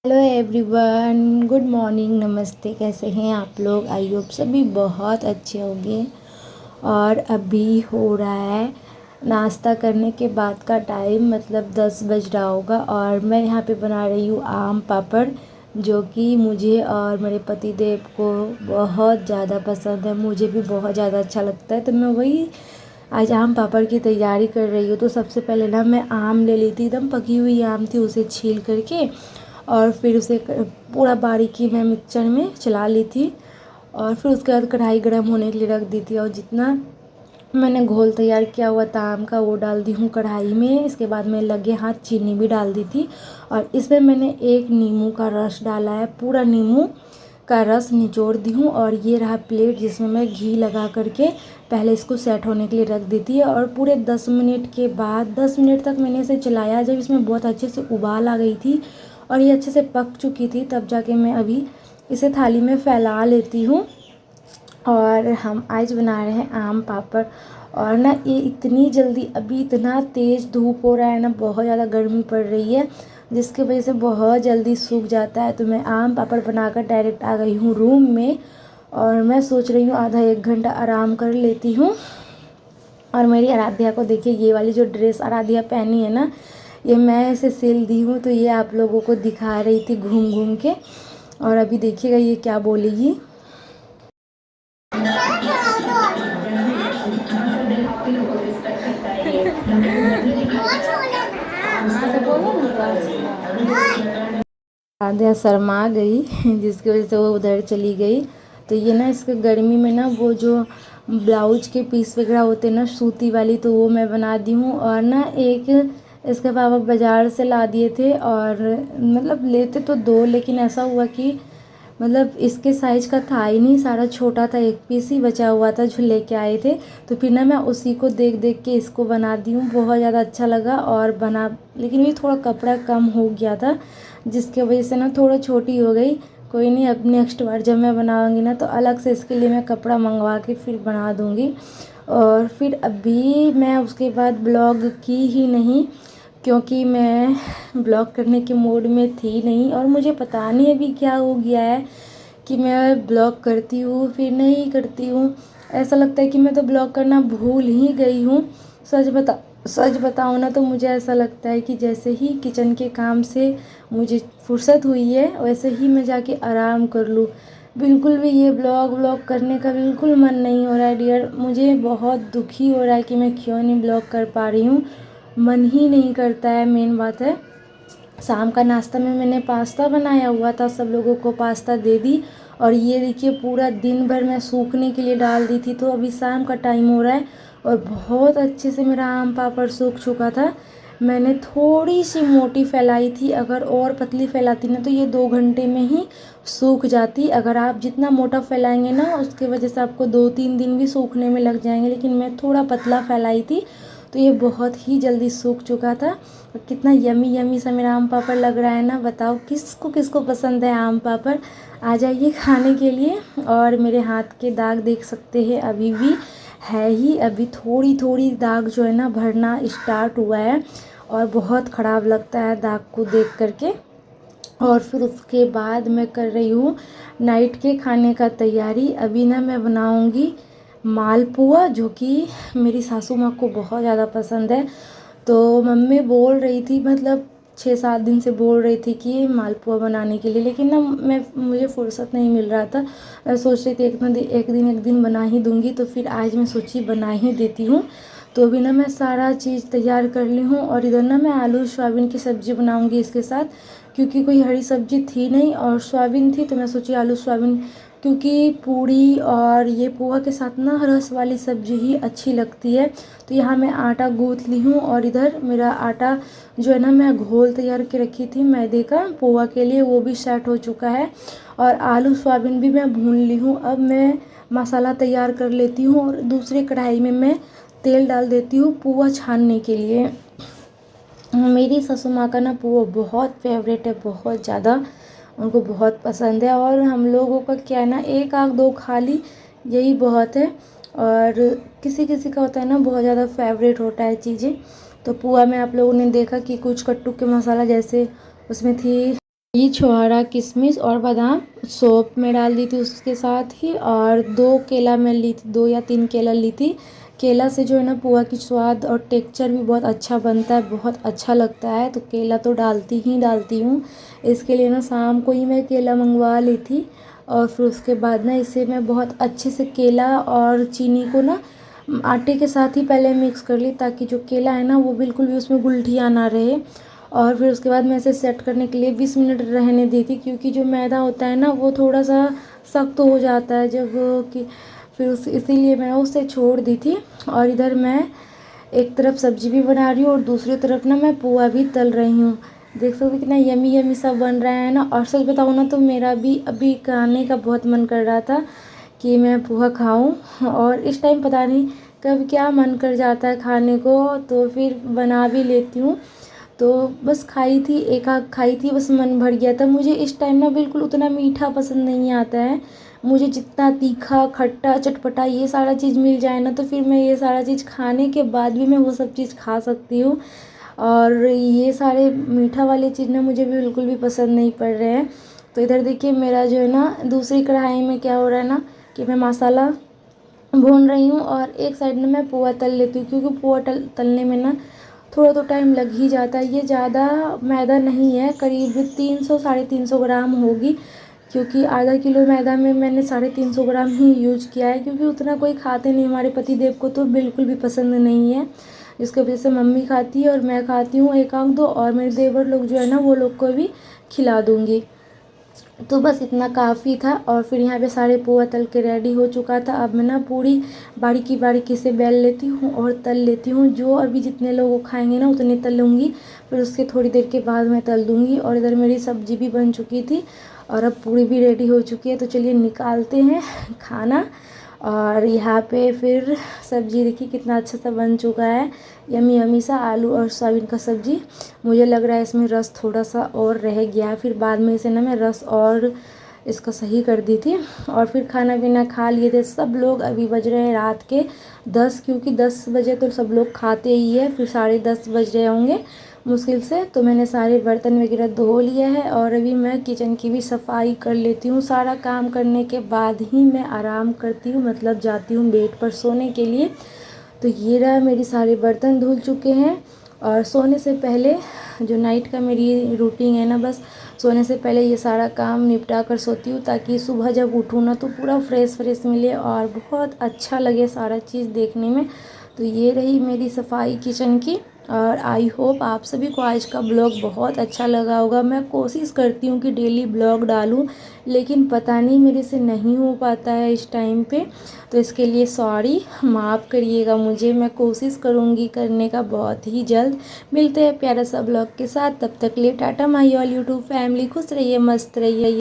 Hello everyone, good morning, नमस्ते। कैसे हैं आप लोग? आई होप सभी बहुत अच्छे होंगे। और अभी हो रहा है नाश्ता करने के बाद का टाइम, मतलब 10 बज रहा होगा। और मैं यहाँ पे बना रही हूँ आम पापड़, जो कि मुझे और मेरे पति देव को बहुत ज़्यादा पसंद है। मुझे भी बहुत ज़्यादा अच्छा लगता है, तो मैं वही आज आम पापड़ की तैयारी कर रही हूँ। तो सबसे पहले ना मैं आम ले ली थी, एकदम पकी हुई आम थी, उसे छील करके और फिर उसे पूरा बारीकी मैं मिक्सचर में चला ली थी। और फिर उसके बाद कढ़ाई गर्म होने के लिए रख दी थी, और जितना मैंने घोल तैयार किया हुआ था आम का वो डाल दी हूँ कढ़ाई में। इसके बाद मैं लगे हाथ चीनी भी डाल दी थी, और इसमें मैंने एक नींबू का रस डाला है, पूरा नींबू का रस निचोड़ दी हूँ। और ये रहा प्लेट जिसमें मैं घी लगा करके पहले इसको सेट होने के लिए रख दी थी। और पूरे 10 मिनट के बाद 10 मिनट तक मैंने इसे चलाया। जब इसमें बहुत अच्छे से उबाल आ गई थी और ये अच्छे से पक चुकी थी, तब जाके मैं अभी इसे थाली में फैला लेती हूँ। और हम आज बना रहे हैं आम पापड़। और ना ये इतनी जल्दी, अभी इतना तेज़ धूप हो रहा है ना, बहुत ज़्यादा गर्मी पड़ रही है, जिसकी वजह से बहुत जल्दी सूख जाता है। तो मैं आम पापड़ बनाकर डायरेक्ट आ गई हूँ रूम में, और मैं सोच रही हूँ आधा एक घंटा आराम कर लेती हूँ। और मेरी आराध्या को देखिए, ये वाली जो ड्रेस आराध्या पहनी है ना, ये मैं इसे सिल दी हूँ। तो ये आप लोगों को दिखा रही थी घूम घूम के। और अभी देखिएगा ये क्या बोलेगी। आराध्या शर्मा गई जिसकी वजह से वो उधर चली गई। तो ये ना इसके गर्मी में ना वो जो ब्लाउज के पीस वगैरह होते हैं ना सूती वाली, तो वो मैं बना दी हूँ। और ना एक इसके पापा बाज़ार से ला दिए थे, और मतलब लेते तो दो, लेकिन ऐसा हुआ कि मतलब इसके साइज का था ही नहीं, सारा छोटा था, एक पीस ही बचा हुआ था जो लेके आए थे। तो फिर ना मैं उसी को देख देख के इसको बना दी हूँ। बहुत ज़्यादा अच्छा लगा और बना, लेकिन ये थोड़ा कपड़ा कम हो गया था, जिसके वजह से ना थोड़ा छोटी हो गई। कोई नहीं, अब नेक्स्ट बार जब मैं बनाऊँगी ना तो अलग से इसके लिए मैं कपड़ा मंगवा के फिर बना दूँगी। और फिर अभी मैं उसके बाद ब्लॉग की ही नहीं, क्योंकि मैं ब्लॉग करने के मूड में थी नहीं। और मुझे पता नहीं अभी क्या हो गया है कि मैं ब्लॉग करती हूँ फिर नहीं करती हूँ। ऐसा लगता है कि मैं तो ब्लॉग करना भूल ही गई हूँ। सच बताऊँ ना तो मुझे ऐसा लगता है कि जैसे ही किचन के काम से मुझे फुर्सत हुई है, वैसे ही मैं जाके आराम कर लूँ। बिल्कुल भी ये ब्लॉग करने का बिल्कुल मन नहीं हो रहा है डियर। मुझे बहुत दुखी हो रहा है कि मैं क्यों नहीं ब्लॉग कर पा रही हूँ, मन ही नहीं करता है, मेन बात है। शाम का नाश्ता में मैंने पास्ता बनाया हुआ था, सब लोगों को पास्ता दे दी। और ये देखिए पूरा दिन भर मैं सूखने के लिए डाल दी थी, तो अभी शाम का टाइम हो रहा है और बहुत अच्छे से मेरा आम पापड़ सूख चुका था। मैंने थोड़ी सी मोटी फैलाई थी, अगर और पतली फैलाती ना तो ये 2 घंटे में ही सूख जाती। अगर आप जितना मोटा फैलाएंगे ना, उसके वजह से आपको 2-3 दिन भी सूखने में लग जाएंगे, लेकिन मैं थोड़ा पतला फैलाई थी तो ये बहुत ही जल्दी सूख चुका था। और कितना यमी यमी सा मेरा आम पापड़ लग रहा है ना। बताओ किसको किसको पसंद है आम पापड़, आ जाइए खाने के लिए। और मेरे हाथ के दाग देख सकते हैं, अभी भी है ही, अभी थोड़ी थोड़ी दाग जो है ना भरना स्टार्ट हुआ है, और बहुत ख़राब लगता है दाग को देख करके। और फिर उसके बाद मैं कर रही हूँ नाइट के खाने का तैयारी। अभी ना मैं बनाऊँगी मालपुआ, जो कि मेरी सासू माँ को बहुत ज़्यादा पसंद है। तो मम्मी बोल रही थी, मतलब 6-7 दिन से बोल रही थी कि मालपुआ बनाने के लिए, लेकिन ना मुझे फुर्सत नहीं मिल रहा था। मैं सोच रही थी एक दिन बना ही दूँगी, तो फिर आज मैं सोची बना ही देती हूँ। तो अभी ना मैं सारा चीज़ तैयार कर ली हूँ, और इधर ना मैं आलू सोयाबीन की सब्ज़ी बनाऊँगी इसके साथ, क्योंकि कोई हरी सब्ज़ी थी नहीं और सोयाबीन थी, तो मैं सोची आलू सोयाबीन, क्योंकि पूड़ी और ये पोहा के साथ ना रस वाली सब्ज़ी ही अच्छी लगती है। तो यहाँ मैं आटा गूँथ ली हूँ, और इधर मेरा आटा जो है ना, मैं घोल तैयार के रखी थी मैदे का पोहा के लिए, वो भी सेट हो चुका है। और आलू सोयाबीन भी मैं भून ली हूँ। अब मैं मसाला तैयार कर लेती हूँ, और दूसरी कढ़ाई में मैं तेल डाल देती हूँ पोहा छानने के लिए। मेरी सासू माँ का ना पोहा बहुत फेवरेट है, बहुत ज़्यादा उनको बहुत पसंद है। और हम लोगों का क्या है ना, एक आग दो खा ली यही बहुत है। और किसी किसी का होता है ना बहुत ज़्यादा फेवरेट होता है चीज़ें। तो पोहा में आप लोगों ने देखा कि कुछ कट्टू के मसाला, जैसे उसमें थी ये छोहारा किशमिश और बादाम सोप में डाल दी थी उसके साथ ही, और 2 केला मैं ली थी, 2 या 3 केला ली थी। केला से जो है ना पोहा की स्वाद और टेक्सचर भी बहुत अच्छा बनता है, बहुत अच्छा लगता है, तो केला तो डालती हूँ। इसके लिए ना शाम को ही मैं केला मंगवा ली थी, और फिर उसके बाद ना इसे मैं बहुत अच्छे से केला और चीनी को ना आटे के साथ ही पहले मिक्स कर ली, ताकि जो केला है ना वो बिल्कुल भी उसमें गुठलियाँ ना रहे। और फिर उसके बाद मैं इसे सेट करने के लिए 20 मिनट रहने दी थी, क्योंकि जो मैदा होता है ना वो थोड़ा सा सख्त हो जाता है जब कि फिर उस इसीलिए मैं उसे छोड़ दी थी। और इधर मैं एक तरफ सब्जी भी बना रही हूँ और दूसरी तरफ ना मैं पोहा भी तल रही हूँ। देख सकते हो कितना यमी यमी सा बन रहा है ना। और सच बताऊँ ना तो मेरा भी अभी खाने का बहुत मन कर रहा था कि मैं पोहा खाऊं, और इस टाइम पता नहीं कब क्या मन कर जाता है खाने को, तो फिर बना भी लेती हूँ। तो बस खाई थी, एक आध खाई थी, बस मन भर गया था। मुझे इस टाइम ना बिल्कुल उतना मीठा पसंद नहीं आता है। मुझे जितना तीखा खट्टा चटपटा ये सारा चीज़ मिल जाए ना, तो फिर मैं ये सारा चीज़ खाने के बाद भी मैं वो सब चीज़ खा सकती हूँ। और ये सारे मीठा वाली चीज़ ना मुझे बिल्कुल भी पसंद नहीं पड़ रहे हैं। तो इधर देखिए मेरा जो है ना दूसरी कढ़ाई में क्या हो रहा है ना, कि मैं मसाला भून रही हूँ और एक साइड में मैं पोहा तल लेती हूँ, क्योंकि पोहा तलने में ना थोड़ा तो टाइम लग ही जाता है। ये ज़्यादा मैदा नहीं है, करीब 300 साढ़े 300 ग्राम होगी, क्योंकि आधा किलो मैदा में मैंने 350 ग्राम ही यूज किया है, क्योंकि उतना कोई खाते नहीं, हमारे पति देव को तो बिल्कुल भी पसंद नहीं है। जिसकी वजह से मम्मी खाती है और मैं खाती हूँ एक आध दो, और मेरे देवर लोग जो है ना वो लोग को भी खिला दूँगी। तो बस इतना काफ़ी था। और फिर यहाँ पे सारे पोहा तल के रेडी हो चुका था। अब मैं ना पूरी बारीकी बारीकी से बेल लेती हूँ और तल लेती हूँ। जो अभी जितने लोग खाएंगे ना उतने तल लूँगी, फिर उसके थोड़ी देर के बाद मैं तल दूँगी। और इधर मेरी सब्जी भी बन चुकी थी और अब पूरी भी रेडी हो चुकी है, तो चलिए निकालते हैं खाना। और यहाँ पे फिर सब्जी देखिए कितना अच्छा सा बन चुका है, यमी यमी सा आलू और सोयाबीन का सब्जी। मुझे लग रहा है इसमें रस थोड़ा सा और रह गया है, फिर बाद में इसे ना मैं रस और इसका सही कर दी थी। और फिर खाना पीना खा लिए थे सब लोग। अभी बज रहे हैं रात के 10, क्योंकि 10 बजे तो सब लोग खाते ही है, फिर 10:30 बज रहे होंगे मुश्किल से। तो मैंने सारे बर्तन वगैरह धो लिया है और अभी मैं किचन की भी सफाई कर लेती हूँ। सारा काम करने के बाद ही मैं आराम करती हूँ, मतलब जाती हूँ बेड पर सोने के लिए। तो ये रहा, मेरी सारे बर्तन धुल चुके हैं। और सोने से पहले जो नाइट का मेरी रूटीन है ना, बस सोने से पहले ये सारा काम निपटा कर सोती हूँ, ताकि सुबह जब उठूँ ना तो पूरा फ्रेश फ्रेश मिले और बहुत अच्छा लगे सारा चीज़ देखने में। तो ये रही मेरी सफाई किचन की। और आई होप आप सभी को आज का ब्लॉग बहुत अच्छा लगा होगा। मैं कोशिश करती हूँ कि डेली ब्लॉग डालूँ, लेकिन पता नहीं मेरे से नहीं हो पाता है इस टाइम पे, तो इसके लिए सॉरी, माफ़ करिएगा मुझे। मैं कोशिश करूँगी करने का बहुत ही जल्द। मिलते हैं प्यारा सा ब्लॉग के साथ, तब तक लिए Tata my all YouTube family. खुश रहिए, मस्त रहिए।